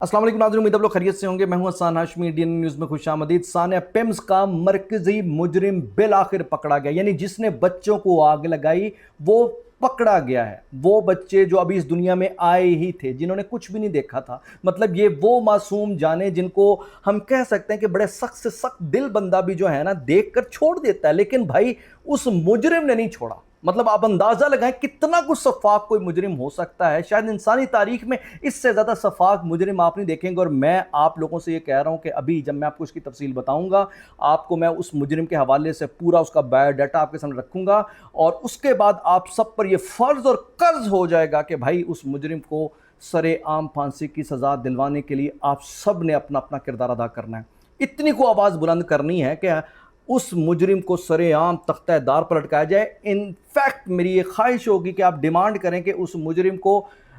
अस्सलाम वालेकुम नाज़रीन, उम्मीद आप लोग खैरियत से होंगे। मैं हूं हसन हाशमी, इंडियन न्यूज़ में खुशामदीद। सानिया पिम्स का मरकजी मुजरिम बिल आखिर पकड़ा गया, यानी जिसने बच्चों को आग लगाई वो पकड़ा गया है। वो बच्चे जो अभी इस दुनिया में आए ही थे, जिन्होंने कुछ भी नहीं देखा था, मतलब ये वो मासूम जाने जिनको हम कह सकते हैं कि बड़े सख्त से सख्त दिल बंदा भी जो है ना देख कर छोड़ देता है, लेकिन भाई उस मुजरिम ने नहीं छोड़ा। मतलब आप अंदाजा लगाएं कितना कुछ सफाक कोई मुजरिम हो सकता है। शायद इंसानी तारीख में इससे ज़्यादा सफाक मुजरिम आप नहीं देखेंगे। और मैं आप लोगों से ये कह रहा हूं कि अभी जब मैं आपको इसकी तफसील बताऊंगा, आपको मैं उस मुजरिम के हवाले से पूरा उसका बायोडाटा आपके सामने रखूंगा, और उसके बाद आप सब पर यह फ़र्ज़ और कर्ज हो जाएगा कि भाई उस मुजरिम को सरेआम फांसी की सज़ा दिलवाने के लिए आप सब ने अपना अपना किरदार अदा करना है। इतनी को आवाज़ बुलंद करनी है कि उस मुजरिम को सरेआम तख्ते-ए-दार पर लटकाया जाए। इनफैक्ट मेरी ये ख्वाहिश होगी कि आप डिमांड करें कि उस मुजरिम को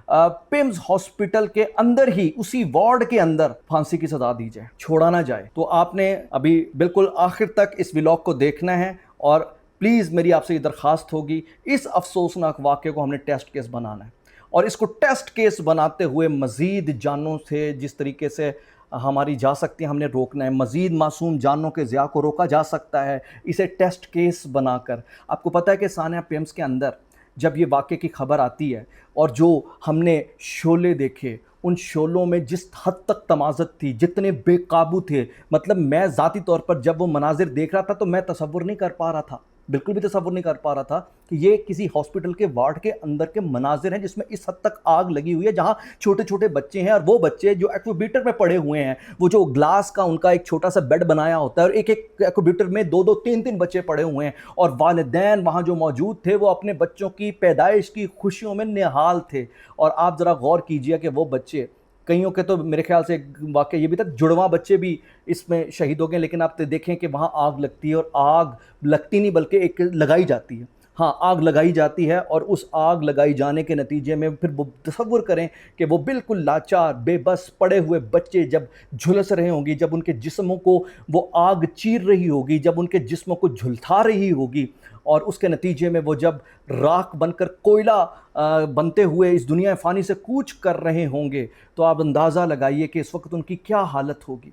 पिम्स हॉस्पिटल के अंदर ही, उसी वार्ड के अंदर फांसी की सजा दी जाए, छोड़ा ना जाए। तो आपने अभी बिल्कुल आखिर तक इस व्लॉग को देखना है, और प्लीज़ मेरी आपसे ये दरख्वास्त होगी, इस अफसोसनाक वाक़े को हमने टेस्ट केस बनाना है, और इसको टेस्ट केस बनाते हुए मज़ीद जानों से जिस तरीके से हमारी जा सकती है हमने रोकना है। मज़ीद मासूम जानों के ज़िया को रोका जा सकता है इसे टेस्ट केस बनाकर। आपको पता है कि सानिया पिम्स के अंदर जब ये वाक़े की खबर आती है, और जो हमने शोले देखे, उन शोलों में जिस हद तक तमाज़त थी, जितने बेकाबू थे, मतलब मैं ज़ाती तौर पर जब वो मनाजिर देख रहा था तो मैं तसव्वुर नहीं कर पा रहा था, बिल्कुल भी तसव्वुर नहीं कर पा रहा था कि ये किसी हॉस्पिटल के वार्ड के अंदर के मनाजिर हैं जिसमें इस हद तक आग लगी हुई है, जहां छोटे छोटे बच्चे हैं, और वो बच्चे जो एक्यूबेटर में पड़े हुए हैं, वो जो ग्लास का उनका एक छोटा सा बेड बनाया होता है, और एक एक एक्यूबेटर में दो दो तीन तीन बच्चे पड़े हुए हैं, और वालिदैन वहां जो मौजूद थे वो अपने बच्चों की पैदाइश की खुशियों में निहाल थे। और आप ज़रा गौर कीजिए कि वो बच्चे, कईयों के तो मेरे ख्याल से वाकई ये भी तक जुड़वा बच्चे भी इसमें शहीद हो गए, लेकिन आप देखें कि वहाँ आग लगती है, और आग लगती नहीं बल्कि एक लगाई जाती है। हाँ, आग लगाई जाती है, और उस आग लगाई जाने के नतीजे में फिर वो तसव्वुर करें कि वो बिल्कुल लाचार बेबस पड़े हुए बच्चे जब झुलस रहे होंगी, जब उनके जिस्मों को वो आग चीर रही होगी, जब उनके जिस्मों को झुलसा रही होगी, और उसके नतीजे में वो जब राख बनकर कोयला बनते हुए इस दुनिया फ़ानी से कूच कर रहे होंगे, तो आप अंदाज़ा लगाइए कि इस वक्त उनकी क्या हालत होगी।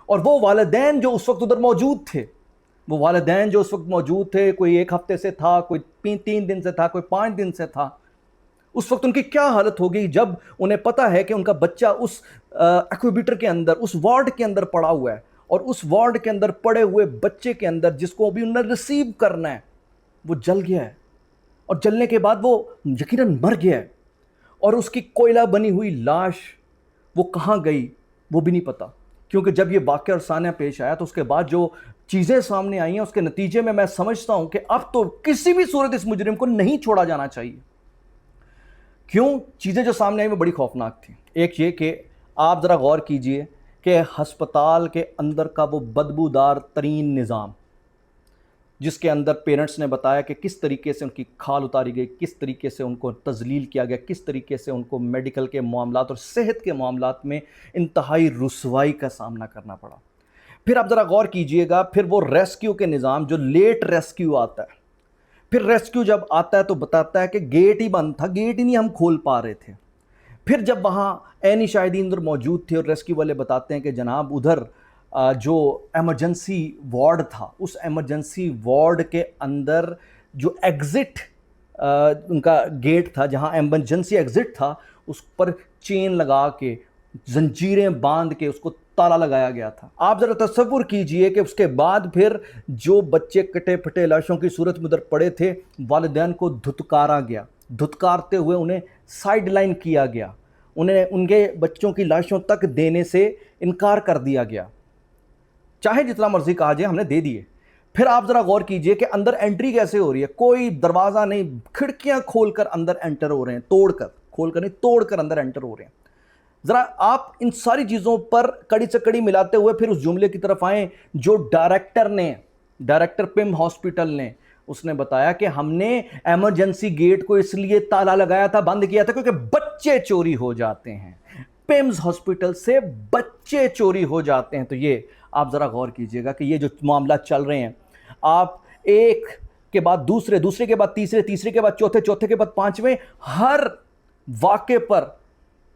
और वो वालिदैन जो उस वक्त उधर मौजूद थे, वो वालिदैन जो उस वक्त मौजूद थे, कोई 1 हफ्ते से था, कोई 3 दिन से था, कोई 5 दिन से था, उस वक्त उनकी क्या हालत होगी जब उन्हें पता है कि उनका बच्चा उस एक्यूबेटर के अंदर, उस वार्ड के अंदर पड़ा हुआ है, और उस वार्ड के अंदर पड़े हुए बच्चे के अंदर जिसको अभी उन्हें रिसीव करना है वो जल गया है, और जलने के बाद वो यकीनन मर गया है, और उसकी कोयला बनी हुई लाश वो कहाँ गई वो भी नहीं पता। क्योंकि जब ये वाक़या और सानिया पेश आया तो उसके बाद जो चीज़ें सामने आई हैं, उसके नतीजे में मैं समझता हूँ कि अब तो किसी भी सूरत इस मुजरिम को नहीं छोड़ा जाना चाहिए। क्यों? चीज़ें जो सामने आई वो बड़ी खौफनाक थी। एक ये कि आप ज़रा गौर कीजिए कि हस्पताल के अंदर का वो बदबूदार तरीन निज़ाम, जिसके अंदर पेरेंट्स ने बताया कि किस तरीके से उनकी खाल उतारी गई, किस तरीके से उनको तजलील किया गया, किस तरीके से उनको मेडिकल के मामलात और सेहत के मामलात में इंतहाई रुसवाई का सामना करना पड़ा। फिर आप ज़रा गौर कीजिएगा, फिर वो रेस्क्यू के निज़ाम, जो लेट रेस्क्यू आता है, फिर रेस्क्यू जब आता है तो बताता है कि गेट ही बंद था, गेट ही नहीं हम खोल पा रहे थे। फिर जब वहाँ ऐनी शाहिदीन उधर मौजूद थे और रेस्क्यू वाले बताते हैं कि जनाब उधर जो एमरजेंसी वार्ड था, उस एमरजेंसी वार्ड के अंदर जो एग्ज़िट उनका गेट था, जहां एमरजेंसी एग्ज़िट था, उस पर चेन लगा के, जंजीरें बांध के उसको ताला लगाया गया था। आप ज़रा तसव्वुर कीजिए कि उसके बाद फिर जो बच्चे कटे फटे लाशों की सूरत में उधर पड़े थे, वालिदैन को धुतकारा गया, धुतकारते हुए उन्हें साइड लाइन किया गया, उन्हें उनके बच्चों की लाशों तक देने से इनकार कर दिया गया, चाहे जितना मर्जी कहा जाए हमने दे दिए। फिर आप जरा गौर कीजिए कि अंदर एंट्री कैसे हो रही है, कोई दरवाज़ा नहीं, खिड़कियां खोलकर अंदर एंटर हो रहे हैं, तोड़कर, खोलकर नहीं तोड़कर अंदर एंटर हो रहे हैं। ज़रा आप इन सारी चीज़ों पर कड़ी से कड़ी मिलाते हुए फिर उस जुमले की तरफ आएँ जो डायरेक्टर पिम हॉस्पिटल ने, उसने बताया कि हमने एमरजेंसी गेट को इसलिए ताला लगाया था, बंद किया था, क्योंकि बच्चे चोरी हो जाते हैं, पिम्स हॉस्पिटल से बच्चे चोरी हो जाते हैं। तो ये आप ज़रा गौर कीजिएगा कि ये जो मामला चल रहे हैं, आप एक के बाद दूसरे, दूसरे के बाद तीसरे, तीसरे के बाद चौथे, चौथे के बाद पांचवें, हर वाक़े पर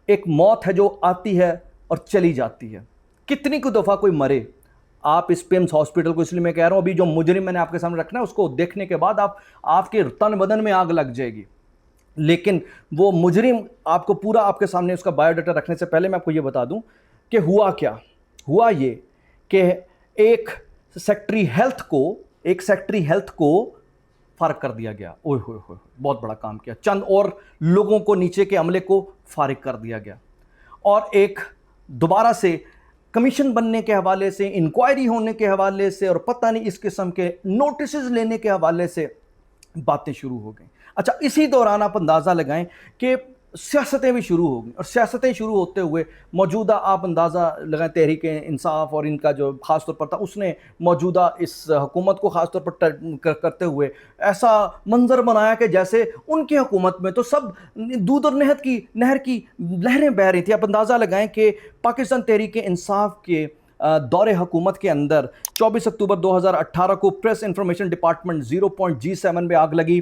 एक मौत है जो आती है اور چلی جاتی ہے. کتنی کو دفعہ کوئی مرے. آپ اس پیمز ہاسپٹل کو اس لیے میں کہہ رہا ہوں, ابھی جو مجرم میں نے آپ کے سامنے رکھنا ہے اس کو دیکھنے کے بعد آپ کے تن بدن میں آگ لگ جائے گی. لیکن وہ مجرم آپ کو پورا آپ کے سامنے اس کا بایو ڈاٹا رکھنے سے پہلے میں آپ کو یہ بتا دوں کہ ہوا کیا. ہوا یہ کہ ایک سیکٹری ہیلتھ کو فارغ کر دیا گیا. اوہ ہوئے ہوئے بہت بڑا کام کیا. چند اور لوگوں کو نیچے کے عملے کو فارغ کر دیا گیا, اور ایک دوبارہ سے کمیشن بننے کے حوالے سے, انکوائری ہونے کے حوالے سے, اور پتہ نہیں اس قسم کے نوٹسز لینے کے حوالے سے باتیں شروع ہو گئیں. اچھا, اسی دوران آپ اندازہ لگائیں کہ سیاستیں بھی شروع ہو گئیں, اور سیاستیں شروع ہوتے ہوئے موجودہ آپ اندازہ لگائیں تحریک انصاف اور ان کا جو خاص طور پر تھا, اس نے موجودہ اس حکومت کو خاص طور پر کرتے ہوئے ایسا منظر بنایا کہ جیسے ان کی حکومت میں تو سب دودھ اور نہر کی لہریں بہہ رہی تھی. آپ اندازہ لگائیں کہ پاکستان تحریک انصاف کے دور حکومت کے اندر 24 اکتوبر 2018 کو پریس انفارمیشن ڈپارٹمنٹ 0.G7 میں آگ لگی.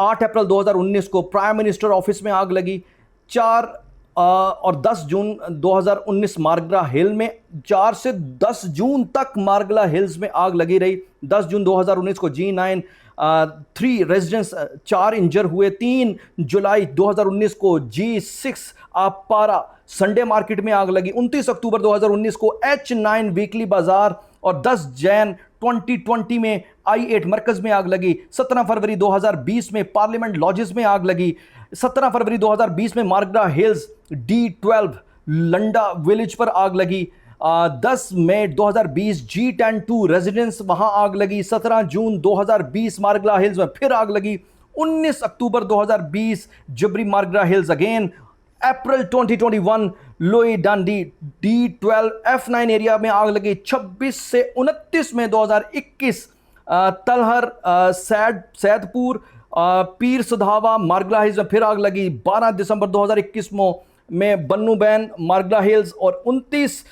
8 اپریل 2019 کو پرائم منسٹر آفس میں آگ لگی. 4 اور 10 جون 2019 مارگلا ہل میں, 4 سے 10 جون تک مارگلا ہلز میں آگ لگی رہی. 10 جون 2019 کو G9 3 ریزیڈنٹس 4 انجر ہوئے. 3 جولائی 2019 کو G6 پارا سنڈے مارکیٹ میں آگ لگی. 29 اکتوبر 2019 کو H9 ویکلی بازار, اور 10 جین 2020 میں I8 مرکز میں آگ لگی. 17 فروری 2020 میں پارلیمنٹ لاجز میں آگ لگی. 17 فروری 2020 میں مارگلا ہلز D12 لنڈا ویلیج پر آگ لگی. 10 مئی 2020 G10 2 ریزیڈنس وہاں آگ لگی. 17 جون 2020 مارگلا ہلز میں پھر آگ لگی. 19 اکتوبر 2020 جبری مارگلا ہلز اگین. اپریل 2021 لوئی ڈانڈی D12 F9 ایریا میں آگ لگی. 26 سے 29 مئی 2021 تلہر سید پور پیر سدھاوا مارگلا ہلز میں پھر آگ لگی. 12 دسمبر 2021 میں بنو بین مارگلا ہلز, اور 29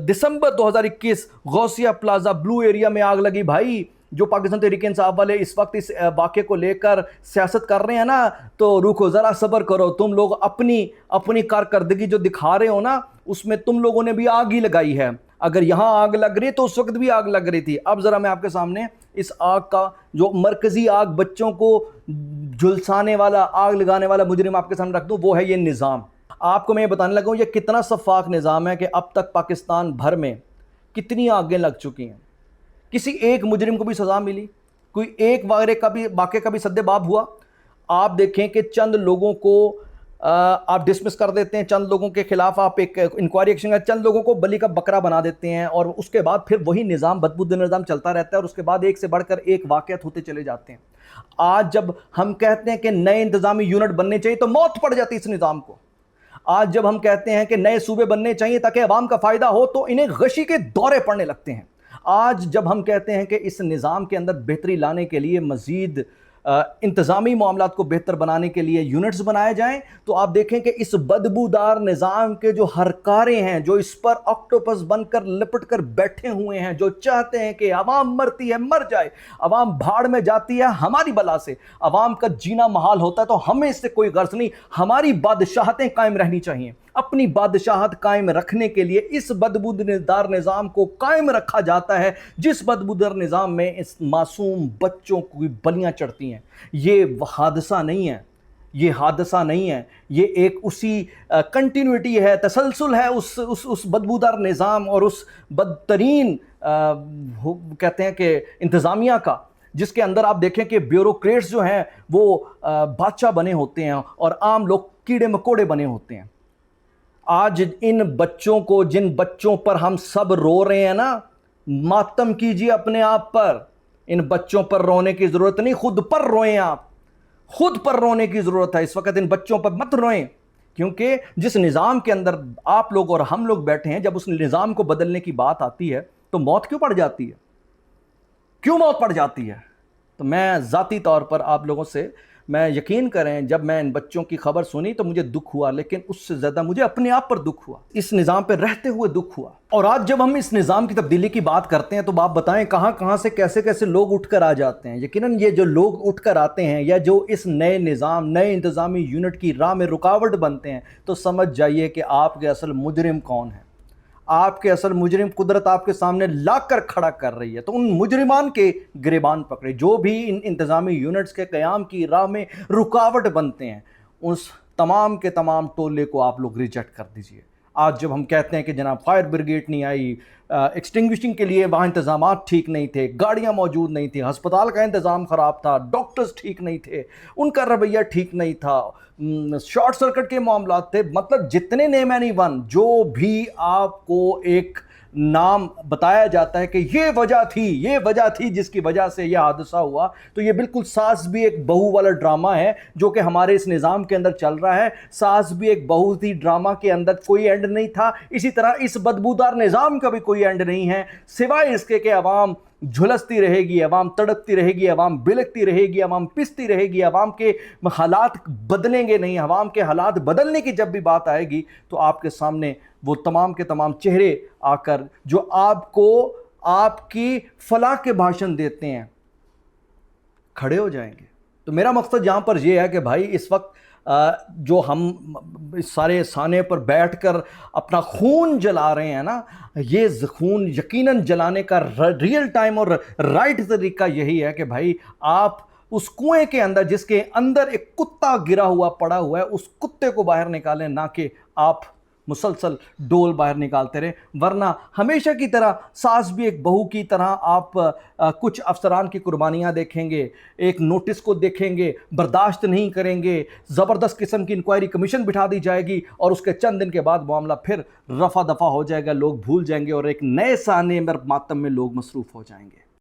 دسمبر 2021 غوثیہ پلازا بلو ایریا میں آگ لگی. بھائی جو پاکستان تحریک انصاف والے اس وقت اس واقعے کو لے کر سیاست کر رہے ہیں نا, تو رکو ذرا صبر کرو. تم لوگ اپنی کارکردگی جو دکھا رہے ہو نا, اس میں تم لوگوں نے بھی آگ ہی لگائی ہے. اگر یہاں آگ لگ رہی تو اس وقت بھی آگ لگ رہی تھی. اب ذرا میں آپ کے سامنے اس آگ کا جو مرکزی آگ بچوں کو جھلسانے والا, آگ لگانے والا مجرم آپ کے سامنے رکھ دوں, وہ ہے یہ نظام. آپ کو میں یہ بتانے لگا ہوں یہ کتنا شفاف نظام ہے کہ اب تک پاکستان بھر میں کتنی آگیں لگ چکی ہیں. کسی ایک مجرم کو بھی سزا ملی, کوئی ایک واقعے کا بھی سد باب ہوا. آپ دیکھیں کہ چند لوگوں کو آپ ڈسمس کر دیتے ہیں, چند لوگوں کے خلاف آپ ایک انکوائری ایکشن کرتے ہیں, چند لوگوں کو بلی کا بکرا بنا دیتے ہیں, اور اس کے بعد پھر وہی نظام بدبودار نظام چلتا رہتا ہے, اور اس کے بعد ایک سے بڑھ کر ایک واقعات ہوتے چلے جاتے ہیں. آج جب ہم کہتے ہیں کہ نئے انتظامی یونٹ بننے چاہیے تو موت پڑ جاتی ہے اس نظام کو. آج جب ہم کہتے ہیں کہ نئے صوبے بننے چاہیے تاکہ عوام کا فائدہ ہو تو انہیں غشی کے دورے پڑنے لگتے ہیں. آج جب ہم کہتے ہیں کہ اس نظام کے اندر بہتری لانے کے لیے, مزید انتظامی معاملات کو بہتر بنانے کے لیے یونٹس بنائے جائیں, تو آپ دیکھیں کہ اس بدبودار نظام کے جو ہرکارے ہیں, جو اس پر آکٹوپس بن کر لپٹ کر بیٹھے ہوئے ہیں, جو چاہتے ہیں کہ عوام مرتی ہے مر جائے, عوام بھاڑ میں جاتی ہے ہماری بلا سے, عوام کا جینا محال ہوتا ہے تو ہمیں اس سے کوئی غرض نہیں, ہماری بادشاہتیں قائم رہنی چاہیے. اپنی بادشاہت قائم رکھنے کے لیے اس بدبودار نظام کو قائم رکھا جاتا ہے, جس بدبودار نظام میں اس معصوم بچوں کو بلیاں چڑھتی ہیں. یہ حادثہ نہیں ہے, یہ ایک اسی کنٹینیوٹی ہے, تسلسل ہے اس بدبودار نظام اور اس بدترین کہتے ہیں کہ انتظامیہ کا, جس کے اندر آپ دیکھیں کہ بیوروکریٹس جو ہیں وہ بادشاہ بنے ہوتے ہیں اور عام لوگ کیڑے مکوڑے بنے ہوتے ہیں. آج ان بچوں کو, جن بچوں پر ہم سب رو رہے ہیں نا, ماتم کیجیے اپنے آپ پر. ان بچوں پر رونے کی ضرورت نہیں, خود پر روئیں. آپ خود پر رونے کی ضرورت ہے اس وقت, ان بچوں پر مت روئیں. کیونکہ جس نظام کے اندر آپ لوگ اور ہم لوگ بیٹھے ہیں, جب اس نظام کو بدلنے کی بات آتی ہے تو موت کیوں پڑ جاتی ہے؟ تو میں ذاتی طور پر آپ لوگوں سے मैं यकीन करें जब मैं इन बच्चों की खबर सुनी तो मुझे दुख हुआ, लेकिन उससे ज़्यादा मुझे अपने आप पर दुख हुआ, इस निज़ाम पर रहते हुए दुख हुआ। और आज जब हम इस निज़ाम की तब्दीली की बात करते हैं तो आप बताएं कहाँ कहाँ से कैसे कैसे लोग उठकर आ जाते हैं। यकीनन ये जो लोग उठकर आते हैं या जो इस नए निज़ाम, नए इंतज़ामी यूनिट की राह में रुकावट बनते हैं, तो समझ जाइए कि आपके असल मुजरिम कौन है। आपके असल मुजरिम कुदरत आपके सामने लाकर खड़ा कर रही है। तो उन मुजरिमान के गिरेबान पकड़े जो भी इन इंतज़ामी यूनिट्स के क़याम की राह में रुकावट बनते हैं, उस तमाम के तमाम टोले को आप लोग रिजेक्ट कर दीजिए। आज जब हम कहते हैं कि जनाब फायर ब्रिगेड नहीं आई, एक्सटिंग्विशिंग के लिए वहाँ इंतज़ामात ठीक नहीं थे, गाड़ियाँ मौजूद नहीं थी, हस्पताल का इंतज़ाम ख़राब था, डॉक्टर्स ठीक नहीं थे, उनका रवैया ठीक नहीं था, शॉर्ट सर्किट के मामलात थे, मतलब जितने नेम एनी वन जो भी आपको एक नाम बताया जाता है कि ये वजह थी जिसकी वजह से यह हादसा हुआ, तो ये बिल्कुल सास भी एक बहू वाला ड्रामा है जो कि हमारे इस निज़ाम के अंदर चल रहा है। सास भी एक बहू थी ड्रामा के अंदर कोई एंड नहीं था। इसी तरह इस बदबूदार निज़ाम का भी कोई एंड नहीं है, सिवाय इसके कि अवाम झुलसती रहेगी, अवाम तड़पती रहेगी, अवाम बिलकती रहेगी, अवाम पिसती रहेगी, अवाम के हालात बदलेंगे नहीं। अवाम के हालात बदलने की जब भी बात आएगी तो आपके सामने वो तमाम के तमाम चेहरे आकर जो आपको आपकी फलाह के भाषण देते हैं खड़े हो जाएंगे। तो मेरा मकसद यहाँ पर यह है कि भाई इस वक्त जो हम इस सारे साने पर बैठकर अपना खून जला रहे हैं ना, ये खून यकीनन जलाने का रियल टाइम और राइट तरीका यही है कि भाई आप उस कुएं के अंदर जिसके अंदर एक कुत्ता गिरा हुआ पड़ा हुआ है, उस कुत्ते को बाहर निकालें, ना कि आप मुसलसल डोल बाहर निकालते रहे। वरना हमेशा की तरह सास भी एक बहू की तरह आप कुछ अफसरान की कुर्बानियाँ देखेंगे, एक नोटिस को देखेंगे, बर्दाश्त नहीं करेंगे, ज़बरदस्त किस्म की इंक्वायरी कमीशन बिठा दी जाएगी और उसके चंद दिन के बाद मामला फिर रफा दफा हो जाएगा, लोग भूल जाएंगे और एक नए साने में मातम में लोग मसरूफ़ हो जाएंगे।